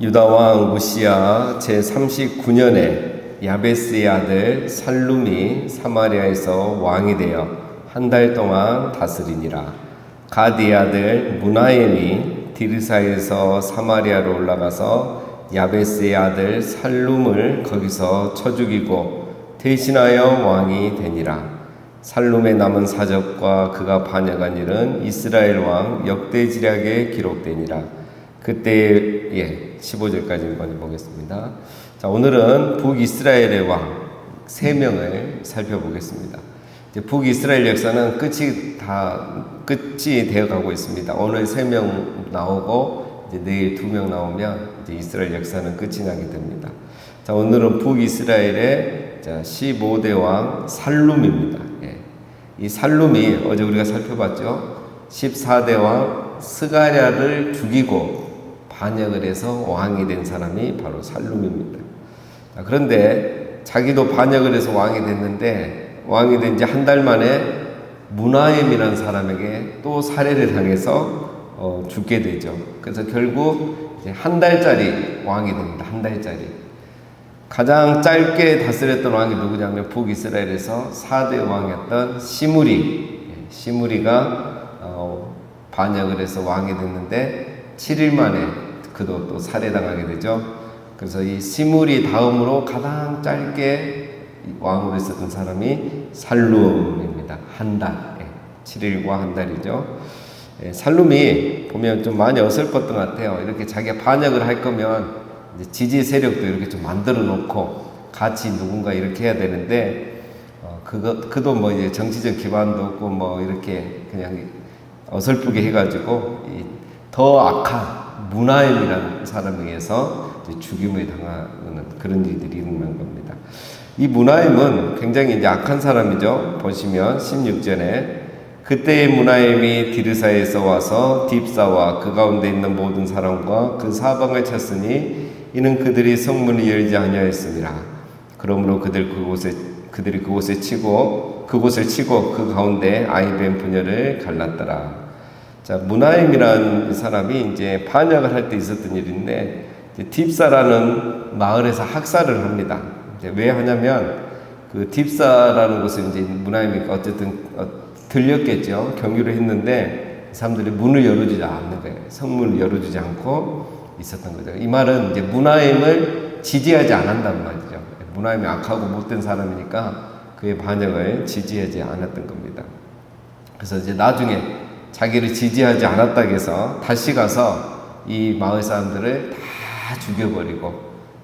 유다 왕 우시야 제39년에 야베스의 아들 살룸이 사마리아에서 왕이 되어 한 달 동안 다스리니라. 가디의 아들 무나엠이 디르사에서 사마리아로 올라가서 야베스의 아들 살룸을 거기서 쳐 죽이고 대신하여 왕이 되니라. 살룸의 남은 사적과 그가 반역한 일은 이스라엘 왕 역대지략에 기록되니라. 그때 15절까지 한번 보겠습니다. 자, 오늘은 북이스라엘의 왕 3명을 살펴보겠습니다. 이제 북이스라엘 역사는 끝이 되어 가고 있습니다. 오늘 3명 나오고 이제 내일 2명 나오면 이제 이스라엘 역사는 끝이 나게 됩니다. 자, 오늘은 북이스라엘의 15대 왕 살룸입니다. 이 살룸이 어제 우리가 살펴봤죠. 14대 왕 스가랴를 죽이고 반역을 해서 왕이 된 사람이 바로 살룸입니다. 자, 그런데 자기도 반역을 해서 왕이 됐는데 왕이 된 지 한 달 만에 무나엠이라는 사람에게 또 살해를 당해서 죽게 되죠. 그래서 결국 이제 한 달짜리 왕이 됩니다. 한 달짜리. 가장 짧게 다스렸던 왕이 누구냐면 북이스라엘에서 4대 왕이었던 시므리가 반역을 해서 왕이 됐는데 7일 만에 그도 또 살해당하게 되죠. 그래서 이 시므리 다음으로 가장 짧게 왕으로 있었던 사람이 살룸입니다. 한 달, 7일과 한 달이죠. 살룸이 보면 좀 많이 어설펐던 것 같아요. 이렇게 자기가 반역을 할 거면 이제 지지 세력도 이렇게 좀 만들어 놓고 같이 누군가 이렇게 해야 되는데 그도 뭐 이제 정치적 기반도 없고 뭐 이렇게 그냥 어설프게 해가지고 더 악한 무나엠이라는 사람에 의해서 죽임을 당하는 그런 일들이 일어난 겁니다. 이 무나엠은 굉장히 이제 악한 사람이죠. 보시면 16절에 그때의 무나엠이 디르사에서 와서 딥사와 그 가운데 있는 모든 사람과 그 사방을 쳤으니 이는 그들이 성문을 열지 아니하였습니다. 그러므로 그들이 그곳을 치고 그 가운데 아이벤 부녀를 갈랐더라. 자, 무나임이라는 사람이 이제 반역을 할 때 있었던 일인데 딥사라는 마을에서 학살을 합니다. 이제 왜 하냐면 그 딥사라는 곳은 이제 무나임이 어쨌든 들렸겠죠. 경유를 했는데 사람들이 문을 열어주지 않는 거예요. 성문을 열어주지 않고 있었던 거죠. 이 말은 이제 무나임을 지지하지 않았단 말이죠. 무나임이 악하고 못된 사람이니까 그의 반역을 지지하지 않았던 겁니다. 그래서 이제 나중에 자기를 지지하지 않았다고 해서 다시 가서 이 마을 사람들을 다 죽여버리고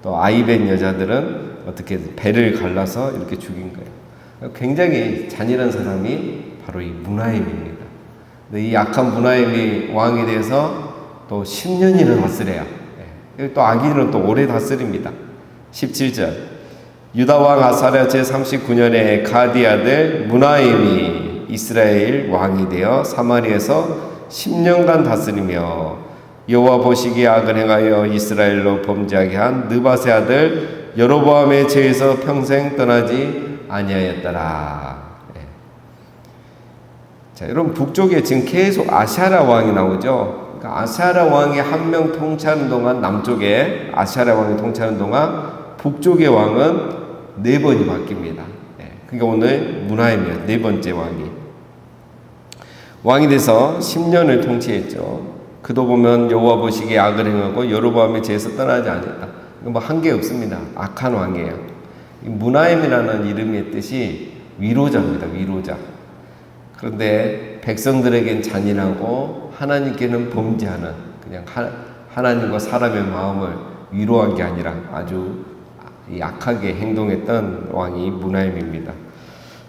또 아이벤 여자들은 어떻게 배를 갈라서 이렇게 죽인 거예요. 굉장히 잔인한 사람이 바로 이 무나임입니다. 근데 이 악한 무나임이 왕이 돼서 또 10년이나 다스려요. 또 악인은 또 오래 다스립니다. 17절 유다 왕 아사랴 제39년에 가디 아들 무나임이 이스라엘 왕이 되어 사마리아에서 10년간 다스리며 여호와 보시기에 악을 행하여 이스라엘로 범죄하게 한 느밧의 아들 여로보암의 죄에서 평생 떠나지 아니하였더라. 자, 여러분 북쪽에 지금 계속 아샤랴 왕이 나오죠. 그러니까 아샤랴 왕이 한 명 통치하는 동안 남쪽에 아샤랴 왕이 통치하는 동안 북쪽의 왕은 4번이 바뀝니다. 그러니까 오늘 무나임이에요. 4번째 왕이 돼서 10년을 통치했죠. 그도 보면 여호와 보시기에 악을 행하고 여로보암의 죄에서 떠나지 않았다. 뭐 한계 없습니다. 악한 왕이에요. 무나임이라는 이름의 뜻이 위로자입니다. 위로자. 그런데 백성들에겐 잔인하고 하나님께는 범죄하는 그냥 하나님과 사람의 마음을 위로한 게 아니라 아주 약하게 행동했던 왕이 무나임입니다.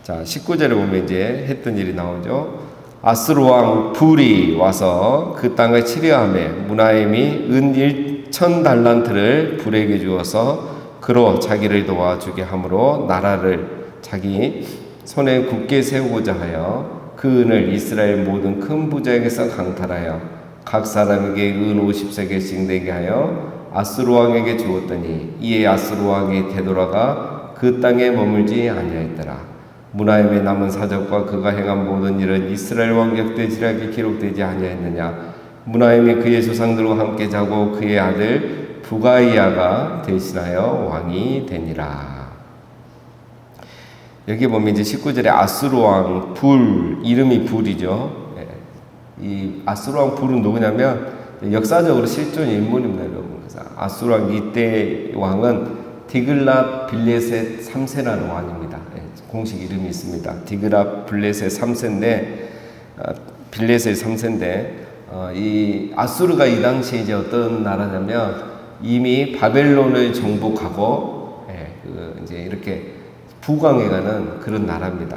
자, 19절에 보면 이제 했던 일이 나오죠. 아스루 왕 불이 와서 그 땅을 치려하며 무나임이 은 1,000달란트를 불에게 주어서 그로 자기를 도와주게 함으로 나라를 자기 손에 굳게 세우고자 하여 그 은을 이스라엘 모든 큰 부자에게서 강탈하여 각 사람에게 은 50세겔씩 내게 하여 아스루 왕에게 주었더니 이에 아스루 왕이 되돌아가 그 땅에 머물지 아니하였더라. 무나임의 남은 사적과 그가 행한 모든 일은 이스라엘 왕 역대지략에 기록되지 아니하였느냐. 무나임이 그의 조상들과 함께 자고 그의 아들 부가이아가 대신하여 왕이 되니라. 여기 보면 이제 19절에 아수르 왕 불, 이름이 불이죠. 이 아수르 왕 불은 누구냐면 역사적으로 실존 인물입니다, 여러분. 그래서 아수르 왕 이때 왕은 디글랏 빌레셋 3세라는 왕입니다. 공식 이름이 있습니다. 디글랏 빌레셋 3세인데 빌레셋 3세인데 이 아수르가 이 당시에 이제 어떤 나라냐면 이미 바벨론을 정복하고 이제 이렇게 부강해가는 그런 나라입니다.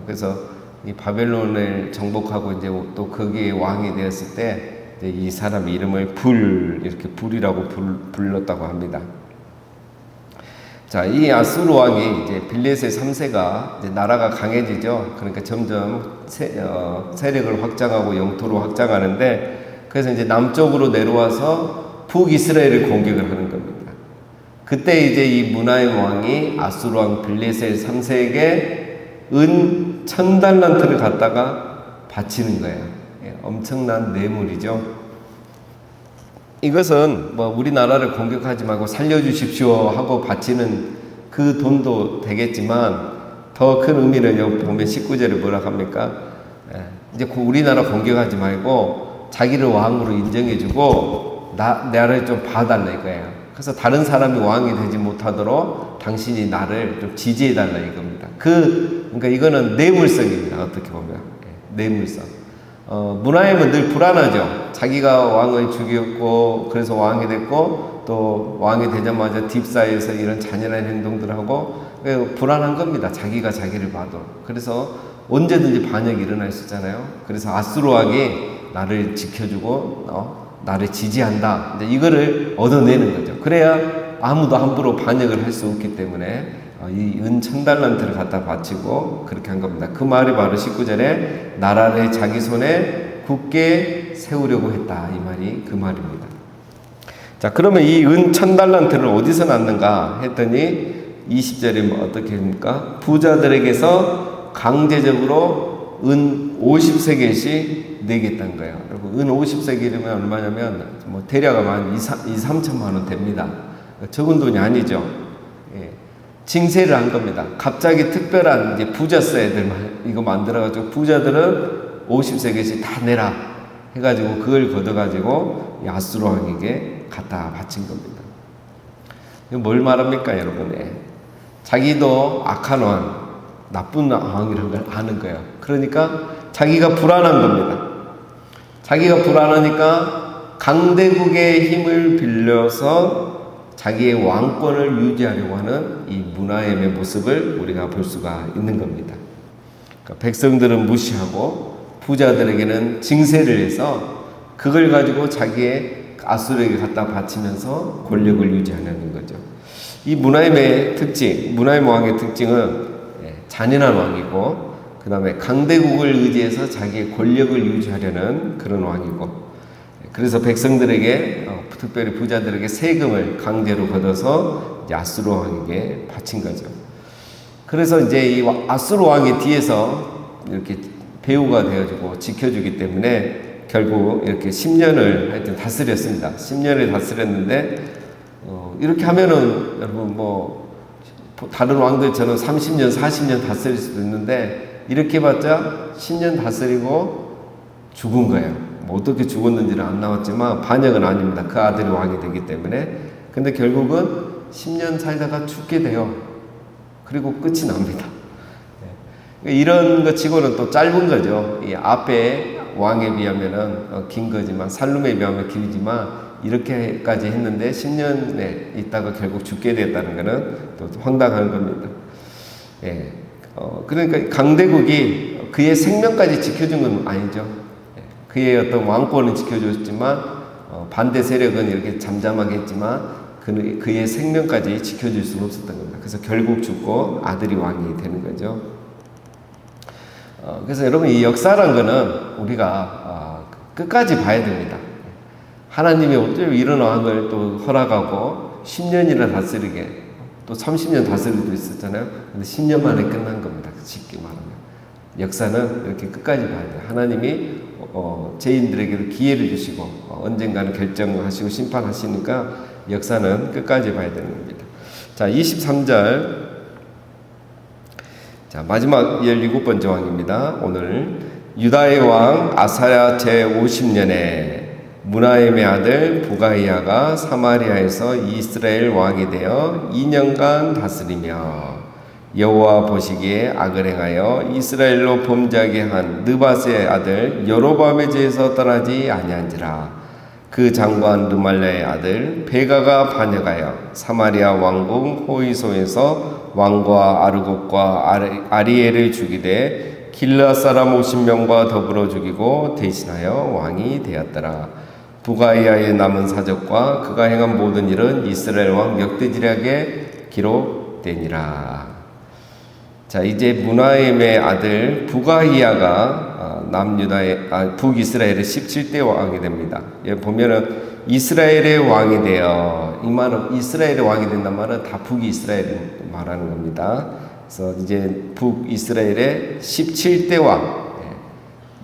그래서 이 바벨론을 정복하고 이제 또 거기에 왕이 되었을 때 이 사람 이름을 이렇게 불이라고 불렀다고 합니다. 자, 이 아수르 왕이 이제 빌레셋 3세가 이제 나라가 강해지죠. 그러니까 점점 세력을 확장하고 영토로 확장하는데, 그래서 이제 남쪽으로 내려와서 북이스라엘을 공격을 하는 겁니다. 그때 이제 이 문하임 왕이 아수르 왕 빌레셋 3세에게 은 1000달란트를 갖다가 바치는 거예요. 엄청난 뇌물이죠. 이것은 뭐 우리나라를 공격하지 말고 살려주십시오 하고 바치는 그 돈도 되겠지만, 더 큰 의미를 여기 보면 19절에 뭐라 합니까? 이제 우리나라 공격하지 말고 자기를 왕으로 인정해주고 나를 좀 봐달라 이거예요. 그래서 다른 사람이 왕이 되지 못하도록 당신이 나를 좀 지지해달라 이겁니다. 그러니까 이거는 뇌물성입니다. 어떻게 보면 뇌물성. 문하임은 늘 불안하죠. 자기가 왕을 죽였고 그래서 왕이 됐고 또 왕이 되자마자 딥사에서 이런 잔인한 행동들을 하고 불안한 겁니다. 자기가 자기를 봐도. 그래서 언제든지 반역이 일어날 수 있잖아요. 그래서 아수르 왕이 나를 지켜주고 나를 지지한다. 이제 이거를 얻어내는 거죠. 그래야 아무도 함부로 반역을 할 수 없기 때문에 이 은 1000달란트를 갖다 바치고 그렇게 한 겁니다. 그 말이 바로 19절에 나라를 자기 손에 굳게 세우려고 했다. 이 말이 그 말입니다. 자, 그러면 이 은 1000달란트를 어디서 났는가 했더니 20절에 어떻게 합니까? 부자들에게서 강제적으로 은 50세겔씩 내겠다는 거예요. 여러분, 은 50세겔이면 얼마냐면 뭐 대략 한 2-3천만 원 됩니다. 적은 돈이 아니죠. 징세를 한 겁니다. 갑자기 특별한 이제 부자세 애들만 이거 만들어가지고 부자들은 50세겔씩 다 내라 해가지고 그걸 걷어가지고 아수르 왕에게 갖다 바친 겁니다. 이거 뭘 말합니까, 여러분? 자기도 악한 왕, 나쁜 왕이라는 걸 아는 거예요. 그러니까 자기가 불안한 겁니다. 자기가 불안하니까 강대국의 힘을 빌려서 자기의 왕권을 유지하려고 하는 이 문하임의 모습을 우리가 볼 수가 있는 겁니다. 그러니까 백성들은 무시하고 부자들에게는 징세를 해서 그걸 가지고 자기의 아수르에게 갖다 바치면서 권력을 유지하려는 거죠. 이 문하임의 특징, 문하임 왕의 특징은 잔인한 왕이고, 그 다음에 강대국을 의지해서 자기의 권력을 유지하려는 그런 왕이고, 그래서 백성들에게 특별히 부자들에게 세금을 강제로 걷어서 이제 아수르 왕에게 바친 거죠. 그래서 이제 이 아수르 왕이 뒤에서 이렇게 배후가 되어주고 지켜주기 때문에 결국 이렇게 10년을 하여튼 다스렸습니다. 10년을 다스렸는데 이렇게 하면은 여러분 뭐 다른 왕들처럼 30년, 40년 다스릴 수도 있는데 이렇게 봤자 10년 다스리고 죽은 거예요. 뭐 어떻게 죽었는지는 안 나왔지만 반역은 아닙니다. 그 아들이 왕이 되기 때문에. 근데 결국은 10년 살다가 죽게 돼요. 그리고 끝이 납니다. 이런 것 치고는 또 짧은 거죠. 이 앞에 왕에 비하면은 긴 거지만, 살룸에 비하면 길지만 이렇게까지 했는데 10년에 있다가 결국 죽게 됐다는 것은 또 황당한 겁니다. 그러니까 강대국이 그의 생명까지 지켜준 건 아니죠. 그의 어떤 왕권은 지켜줬지만 반대 세력은 이렇게 잠잠하게 했지만 그의 생명까지 지켜줄 수는 없었던 겁니다. 그래서 결국 죽고 아들이 왕이 되는 거죠. 그래서 여러분, 이 역사란 거는 우리가 끝까지 봐야 됩니다. 하나님이 어쩌면 이런 왕을 또 허락하고 10년이나 다스리게, 또 30년 다스릴 수도 있었잖아요. 근데 10년 만에 끝난 겁니다. 쉽게 말하면. 역사는 이렇게 끝까지 봐야 돼요. 하나님이 죄인들에게도 기회를 주시고 언젠가는 결정하시고 심판하시니까 역사는 끝까지 봐야 되는 겁니다. 자, 23절. 자, 마지막 17번째 왕입니다. 오늘 유다의 왕 아사야 제50년에 무나임의 아들 부가이야가 사마리아에서 이스라엘 왕이 되어 2년간 다스리며 여호와 보시기에 악을 행하여 이스라엘로 범죄하게 한 느밧의 아들 여로보암의 죄에서 떠나지 아니한지라. 그 장관 르말랴의 아들 베가가 반역하여 사마리아 왕궁 호이소에서 왕과 아르곡과 아리엘을 죽이되 길르앗 사람 50명과 더불어 죽이고 대신하여 왕이 되었더라. 부가이야의 남은 사적과 그가 행한 모든 일은 이스라엘 왕 역대지략에 기록되니라. 자, 이제 무나임의 아들 부가이야가 북이스라엘의 17대 왕이 됩니다. 여기 보면은 이스라엘의 왕이 되어, 이 말은 이스라엘의 왕이 된다는 말은 다 북이스라엘을 말하는 겁니다. 그래서 이제 북이스라엘의 17대 왕,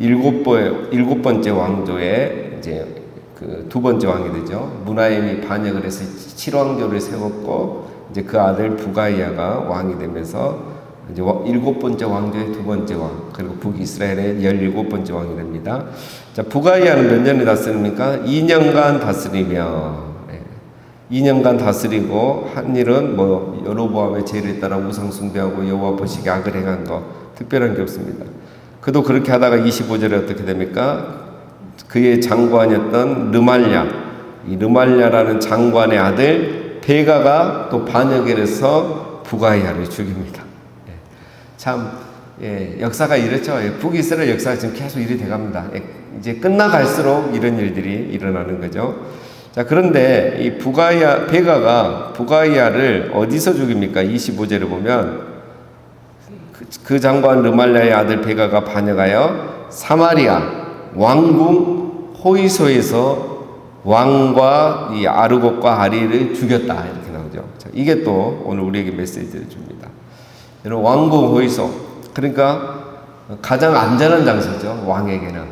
일곱 번째 왕조의 이제 그 두 번째 왕이 되죠. 무나임이 반역을 해서 7왕조를 세웠고, 이제 그 아들 부가이야가 왕이 되면서 이제 7번째 왕조의 두 번째 왕, 그리고 북이스라엘의 17번째 왕이 됩니다. 자, 부가이야는 몇 년을 다스립니까? 2년간 다스리며, 2년간 다스리고 한 일은 뭐 여로보암의 죄를 따라 우상 숭배하고 여호와 보시기에 악을 행한 거, 특별한 게 없습니다. 그도 그렇게 하다가 25절에 어떻게 됩니까? 그의 장관이었던 르말랴, 이 르말랴라는 장관의 아들 베가가 또 반역을 해서 부가이야를 죽입니다. 참, 역사가 이렇죠. 북이스라엘 역사가 지금 계속 일이 돼갑니다. 이제 끝나갈수록 이런 일들이 일어나는 거죠. 자, 그런데 이 베가가 부가이야를 어디서 죽입니까? 25절에 보면 그 장관 르말랴의 아들 베가가 반역하여 사마리아 왕궁 호이소에서 왕과 이 아르곡과 아리를 죽였다, 이렇게 나오죠. 자, 이게 또 오늘 우리에게 메시지를 줍니다. 여러분, 왕궁 호이소, 그러니까 가장 안전한 장소죠. 왕에게는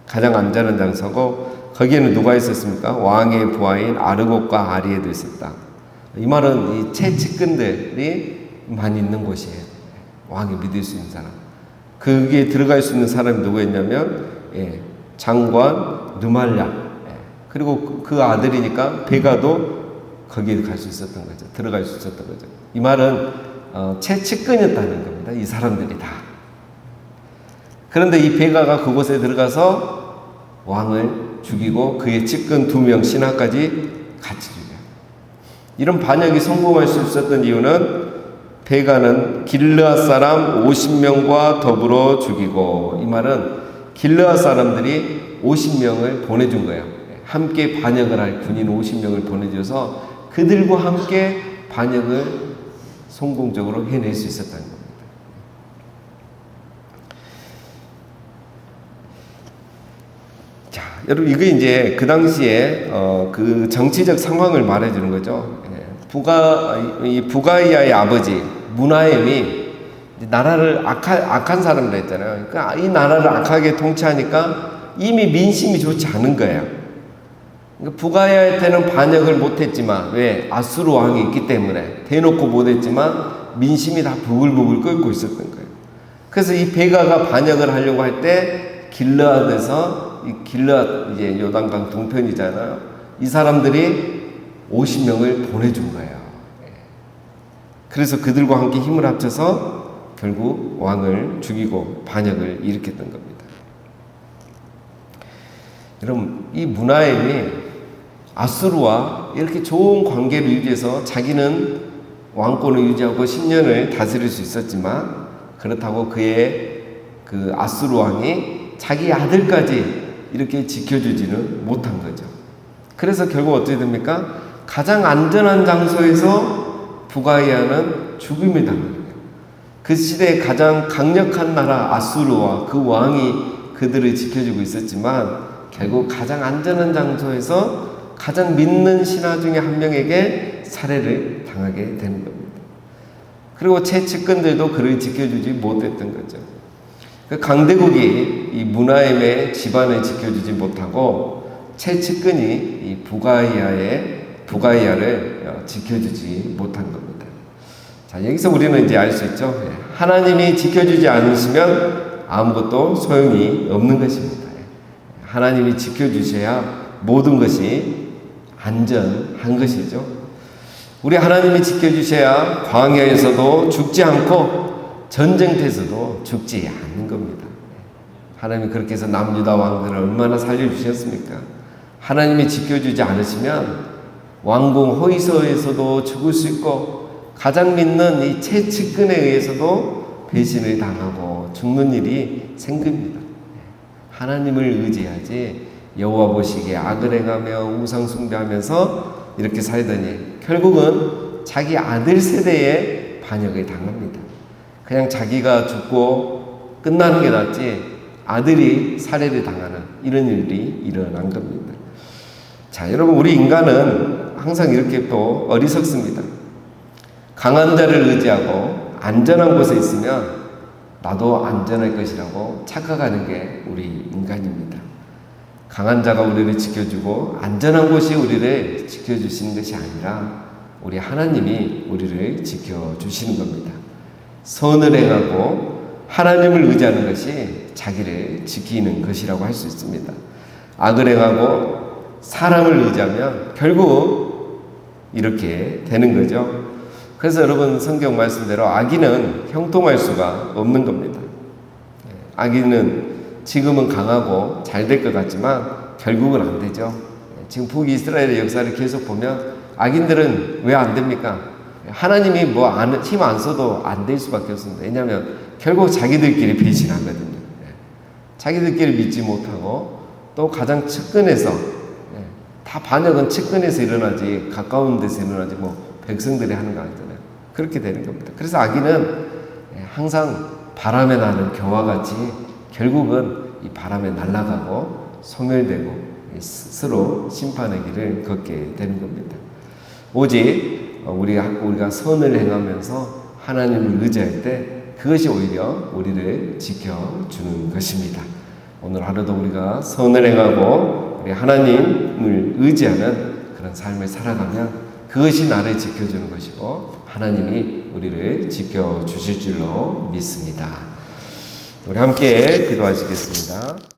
가장 안전한 장소고, 거기에는 누가 있었습니까? 왕의 부하인 아르곡과 아리에도 있었다. 이 말은 이 최측근들이 많이 있는 곳이에요. 왕이 믿을 수 있는 사람. 거기에 들어갈 수 있는 사람이 누구였냐면 장관 르말랴, 그리고 그 아들이니까 베가도 거기에 갈 수 있었던 거죠. 들어갈 수 있었던 거죠. 이 말은 최측근이었다는 겁니다. 이 사람들이 다. 그런데 이 베가가 그곳에 들어가서 왕을 죽이고 그의 측근 2명 신하까지 같이 죽여요. 이런 반역이 성공할 수 있었던 이유는 베가는 길르앗 사람 50명과 더불어 죽이고, 이 말은 길르앗 사람들이 50명을 보내준 거예요. 함께 반역을 할 군인 50명을 보내줘서 그들과 함께 반역을 성공적으로 해낼 수 있었다는 겁니다. 자, 여러분, 이게 이제 그 당시에 그 정치적 상황을 말해주는 거죠. 부가이야의 아버지 무나임이 나라를 악한 사람이라 했잖아요. 그러니까 이 나라를 악하게 통치하니까 이미 민심이 좋지 않은 거예요. 그러니까 부가이야 때는 반역을 못했지만, 왜? 아수르 왕이 있기 때문에 대놓고 못했지만 민심이 다 부글부글 끓고 있었던 거예요. 그래서 이 베가가 반역을 하려고 할 때 길르앗에서, 이 길르앗 이제 요단강 동편이잖아요. 이 사람들이 50명을 보내준 거예요. 그래서 그들과 함께 힘을 합쳐서 결국 왕을 죽이고 반역을 일으켰던 겁니다. 여러분, 이 무나임이 아수르와 이렇게 좋은 관계를 유지해서 자기는 왕권을 유지하고 10년을 다스릴 수 있었지만, 그렇다고 그의 그 아수르 왕이 자기 아들까지 이렇게 지켜주지는 못한 거죠. 그래서 결국 어떻게 됩니까? 가장 안전한 장소에서 부가이야는 죽음이 당합니다. 그 시대에 가장 강력한 나라 아수르와 그 왕이 그들을 지켜주고 있었지만, 결국 가장 안전한 장소에서 가장 믿는 신하 중에 한 명에게 살해를 당하게 되는 겁니다. 그리고 최측근들도 그를 지켜주지 못했던 거죠. 그 강대국이 이 무나임의 집안을 지켜주지 못하고 최측근이 이 부가이야의 부가이아를 지켜주지 못한 겁니다. 자, 여기서 우리는 이제 알 수 있죠. 하나님이 지켜주지 않으시면 아무것도 소용이 없는 것입니다. 하나님이 지켜주셔야 모든 것이 안전한 것이죠. 우리 하나님이 지켜주셔야 광야에서도 죽지 않고 전쟁터에서도 죽지 않는 겁니다. 하나님이 그렇게 해서 남유다 왕들을 얼마나 살려주셨습니까? 하나님이 지켜주지 않으시면 왕궁 호위소에서도 죽을 수 있고 가장 믿는 이 최측근에 의해서도 배신을 당하고 죽는 일이 생깁니다. 하나님을 의지하지 여호와 보시기에 악을 행하며 우상 숭배하면서 이렇게 살더니 결국은 자기 아들 세대에 반역을 당합니다. 그냥 자기가 죽고 끝나는 게 낫지 아들이 살해를 당하는 이런 일이 일어난 겁니다. 자, 여러분, 우리 인간은 항상 이렇게 또 어리석습니다. 강한 자를 의지하고 안전한 곳에 있으면 나도 안전할 것이라고 착각하는 게 우리 인간입니다. 강한 자가 우리를 지켜주고 안전한 곳이 우리를 지켜주시는 것이 아니라 우리 하나님이 우리를 지켜주시는 겁니다. 선을 행하고 하나님을 의지하는 것이 자기를 지키는 것이라고 할 수 있습니다. 악을 행하고 사람을 의지하면 결국 이렇게 되는 거죠. 그래서 여러분, 성경 말씀대로 악인은 형통할 수가 없는 겁니다. 악인은 지금은 강하고 잘 될 것 같지만 결국은 안 되죠. 지금 북이스라엘의 역사를 계속 보면 악인들은 왜 안 됩니까? 하나님이 힘 안 써도 안 될 수밖에 없습니다. 왜냐하면 결국 자기들끼리 배신하거든요. 자기들끼리 믿지 못하고 또 가장 측근에서, 다 반역은 측근에서 일어나지 가까운 데서 일어나지 백성들이 하는 거 아니잖아요. 그렇게 되는 겁니다. 그래서 악인은 항상 바람에 나는 겨와 같이 결국은 이 바람에 날아가고 소멸되고 스스로 심판의 길을 걷게 되는 겁니다. 오직 우리가 선을 행하면서 하나님을 의지할 때 그것이 오히려 우리를 지켜주는 것입니다. 오늘 하루도 우리가 선을 행하고 우리 하나님을 의지하는 그런 삶을 살아가면 그것이 나를 지켜주는 것이고 하나님이 우리를 지켜주실 줄로 믿습니다. 우리 함께 기도하시겠습니다.